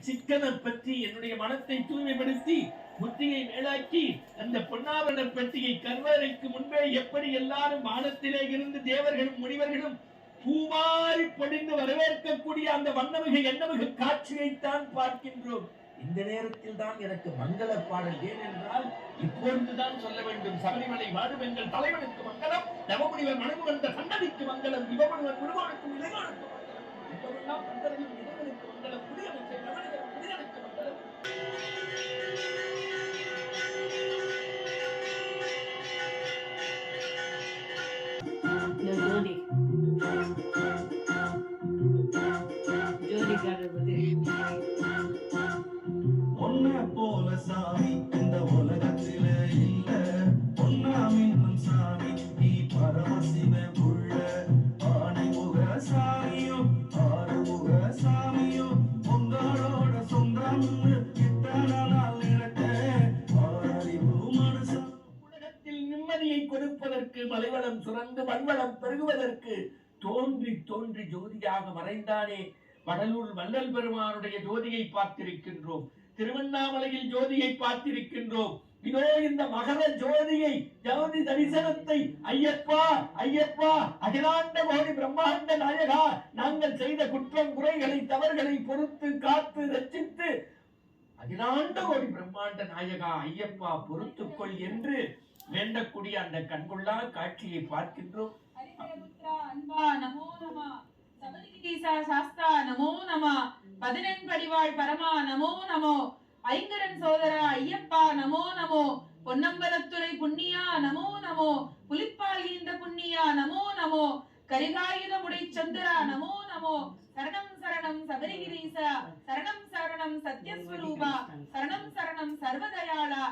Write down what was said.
சிக்கனை பற்றி என்னுடைய மனத்தை தூய்மைப்படுத்தி புத்தியை மேலாக்கி அந்த பொன்னாவரண பெட்டியை கர்வரைக்கு முன்பே எப்படி எல்லாரும் வானத்திலே இருந்து தேவர்களும் முனிவர்களும் பூமாறி பொழிந்து வரவேற்கக்கூடிய அந்த வண்ணமிகு எண்ணமிகு காட்சியைத்தான் பார்க்கின்றோம். இந்த நேரத்தில் தான் எனக்கு மங்கள பாடல் ஏனென்றால் இப்பொழுதுதான் சொல்ல வேண்டும். சபரிமலை வாழும் எங்கள் தலைவனுக்கு மங்களம், நவமுனிவர் மனமு வந்த சன்னதிக்கு மங்களம், யுவமுனிவர் குருவானுக்கும் இளைவானுக்கும் மங்களம், இப்பவெல்லாம் பந்தர்களும் இளைவனுக்கு மங்களம், குடியரசை நவனிகரும் குடியனுக்கு மங்களம். ஒன்ன போல சாமி இந்த உலகத்தில இல்ல, பொன்னாமின்னும் சாமி நீ பரமசிவ உள்ள, ஆனைமுக சாமியோ ஆறுமுக சாமியோ உங்களோட சொந்தம் இத்தனை நாள் நினைத்த ஆறறிவு மனசு. உலகத்தில் நிம்மதியை கொடுப்பதற்கு, மலைவளம் சுரந்து மண்வளம் பெருகுவதற்கு தோன்றி தோன்றி ஜோதியாக மறைந்தானே. வடலூர் வள்ளல் பெருமானுடைய ஜோதியை பார்த்திருக்கின்றோம், திருவண்ணாமலையில் ஜோதியை பார்த்திருக்கின்றோம். இதோ இந்த மகர ஜோதியை, ஜோதி தரிசனத்தை ஐயப்பா ஐயப்பா அகிலாண்ட கோடி பிரம்மாண்ட நாயகா, நாங்கள் செய்த குற்றம் குறைகளை தவறுகளை பொறுத்து காத்து ரட்சித்து அகிலாண்ட கோடி பிரம்மாண்ட நாயகா ஐயப்பா பொறுத்துக்கொள் என்று வேண்டக்கூடிய அந்த கண்கொள்ளா காட்சியை பார்க்கின்றோம். சாஸ்தா நமோ நம, பதினெண்படிவாழ் பரமா நமோ நமோ, ஐங்கரன் சோதரா ஐயப்பா நமோ நமோ, பொன்னம்பலத்துறை புண்ணியா நமோ நமோ, புலிப்பால் ஈந்த புண்ணியா நமோ நமோ, கரிகாயுதமுடை சந்திரா நமோ நமோ, சரணம் சரணம் சபரிகிரீசா, சரணம் சரணம் சத்யஸ்வரூபா, சரணம் சரணம் சர்வதயாளா.